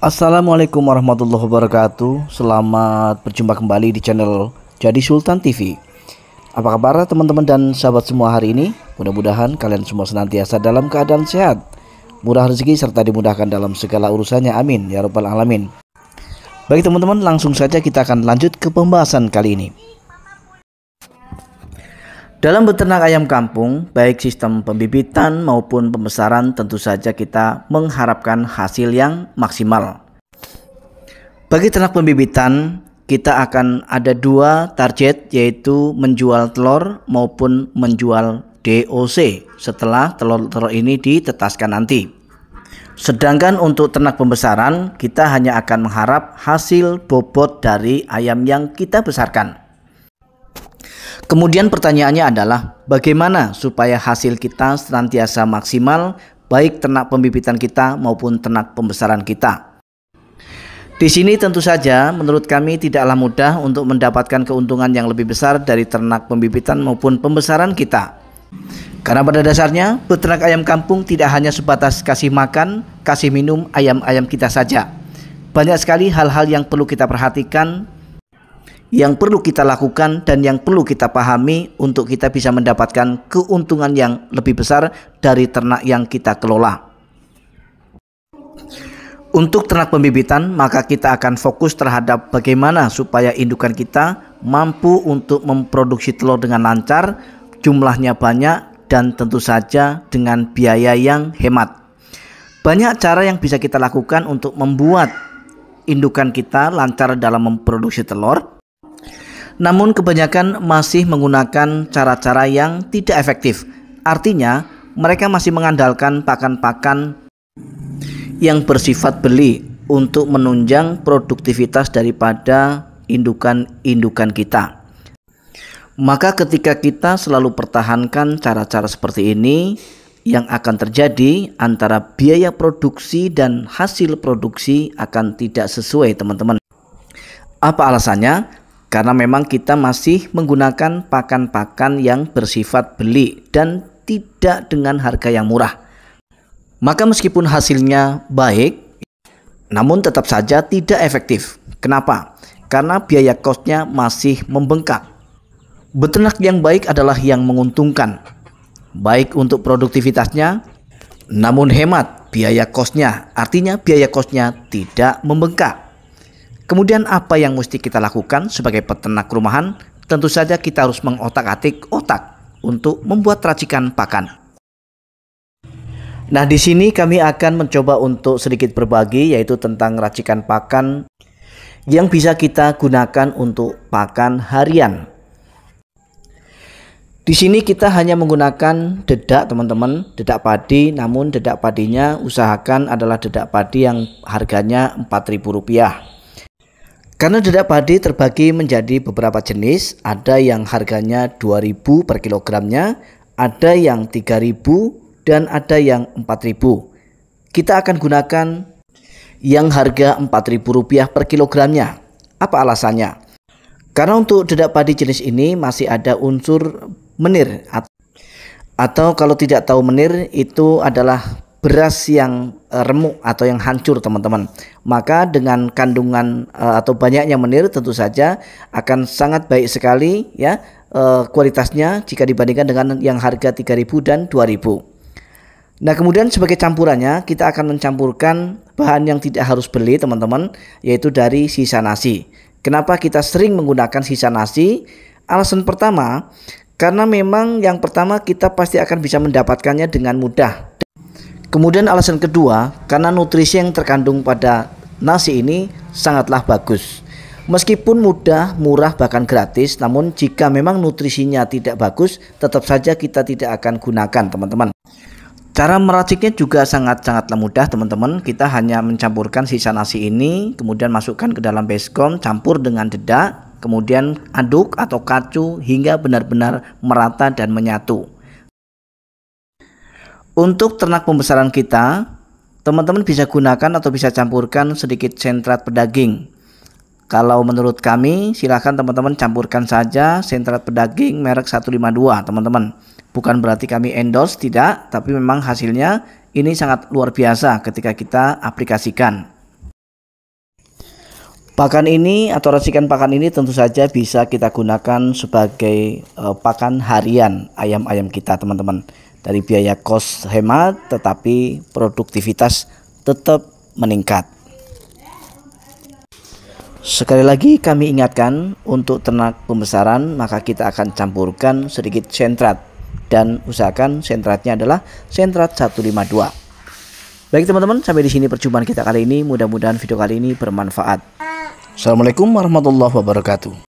Assalamualaikum warahmatullahi wabarakatuh. Selamat berjumpa kembali di channel Jadi Sultan TV. Apa kabar teman-teman dan sahabat semua hari ini? Mudah-mudahan kalian semua senantiasa dalam keadaan sehat, murah rezeki serta dimudahkan dalam segala urusannya. Amin ya rabbal alamin. Baik teman-teman, langsung saja kita akan lanjut ke pembahasan kali ini. Dalam beternak ayam kampung, baik sistem pembibitan maupun pembesaran, tentu saja kita mengharapkan hasil yang maksimal. Bagi ternak pembibitan, kita akan ada dua target, yaitu menjual telur maupun menjual DOC setelah telur-telur ini ditetaskan nanti. Sedangkan untuk ternak pembesaran, kita hanya akan mengharap hasil bobot dari ayam yang kita besarkan. Kemudian pertanyaannya adalah bagaimana supaya hasil kita senantiasa maksimal, baik ternak pembibitan kita maupun ternak pembesaran kita. Di sini tentu saja menurut kami tidaklah mudah untuk mendapatkan keuntungan yang lebih besar dari ternak pembibitan maupun pembesaran kita. Karena pada dasarnya beternak ayam kampung tidak hanya sebatas kasih makan, kasih minum ayam-ayam kita saja. Banyak sekali hal-hal yang perlu kita perhatikan, yang perlu kita lakukan dan yang perlu kita pahami untuk kita bisa mendapatkan keuntungan yang lebih besar dari ternak yang kita kelola. Untuk ternak pembibitan, maka kita akan fokus terhadap bagaimana supaya indukan kita mampu untuk memproduksi telur dengan lancar, jumlahnya banyak dan tentu saja dengan biaya yang hemat. Banyak cara yang bisa kita lakukan untuk membuat indukan kita lancar dalam memproduksi telur. Namun kebanyakan masih menggunakan cara-cara yang tidak efektif. Artinya mereka masih mengandalkan pakan-pakan yang bersifat beli untuk menunjang produktivitas daripada indukan-indukan kita. Maka ketika kita selalu pertahankan cara-cara seperti ini, yang akan terjadi antara biaya produksi dan hasil produksi akan tidak sesuai, teman-teman. Apa alasannya? Karena memang kita masih menggunakan pakan-pakan yang bersifat beli dan tidak dengan harga yang murah. Maka meskipun hasilnya baik, namun tetap saja tidak efektif. Kenapa? Karena biaya kosnya masih membengkak. Beternak yang baik adalah yang menguntungkan, baik untuk produktivitasnya, namun hemat biaya kosnya. Artinya biaya kosnya tidak membengkak. Kemudian apa yang mesti kita lakukan sebagai peternak rumahan? Tentu saja kita harus mengotak-atik otak untuk membuat racikan pakan. Nah, di sini kami akan mencoba untuk sedikit berbagi, yaitu tentang racikan pakan yang bisa kita gunakan untuk pakan harian. Di sini kita hanya menggunakan dedak, teman-teman, dedak padi, namun dedak padinya usahakan adalah dedak padi yang harganya Rp4.000. Karena dedak padi terbagi menjadi beberapa jenis, ada yang harganya Rp2.000 per kilogramnya, ada yang Rp3.000 dan ada yang Rp4.000. Kita akan gunakan yang harga Rp4.000 per kilogramnya. Apa alasannya? Karena untuk dedak padi jenis ini masih ada unsur menir, atau kalau tidak tahu menir itu adalah beras yang remuk atau yang hancur, teman-teman. Maka dengan kandungan atau banyaknya menir tentu saja akan sangat baik sekali ya kualitasnya jika dibandingkan dengan yang harga Rp3.000 dan Rp2.000. Nah, kemudian sebagai campurannya kita akan mencampurkan bahan yang tidak harus beli, teman-teman, yaitu dari sisa nasi. Kenapa kita sering menggunakan sisa nasi? Alasan pertama, karena memang yang pertama kita pasti akan bisa mendapatkannya dengan mudah. Kemudian alasan kedua, karena nutrisi yang terkandung pada nasi ini sangatlah bagus. Meskipun mudah, murah, bahkan gratis, namun jika memang nutrisinya tidak bagus, tetap saja kita tidak akan gunakan, teman-teman. Cara meraciknya juga sangat-sangatlah mudah, teman-teman. Kita hanya mencampurkan sisa nasi ini, kemudian masukkan ke dalam baskom, campur dengan dedak, kemudian aduk atau kacu hingga benar-benar merata dan menyatu. Untuk ternak pembesaran kita, teman-teman bisa gunakan atau bisa campurkan sedikit sentrat pedaging. Kalau menurut kami, silahkan teman-teman campurkan saja sentrat pedaging merek 152, teman-teman. Bukan berarti kami endorse, tidak, tapi memang hasilnya ini sangat luar biasa ketika kita aplikasikan. Pakan ini atau racikan pakan ini tentu saja bisa kita gunakan sebagai pakan harian ayam-ayam kita, teman-teman. Dari biaya kos hemat tetapi produktivitas tetap meningkat. Sekali lagi kami ingatkan, untuk ternak pembesaran maka kita akan campurkan sedikit sentrat dan usahakan sentratnya adalah sentrat 152. Baik teman-teman, sampai di sini perjumpaan kita kali ini. Mudah-mudahan video kali ini bermanfaat. Assalamualaikum warahmatullahi wabarakatuh.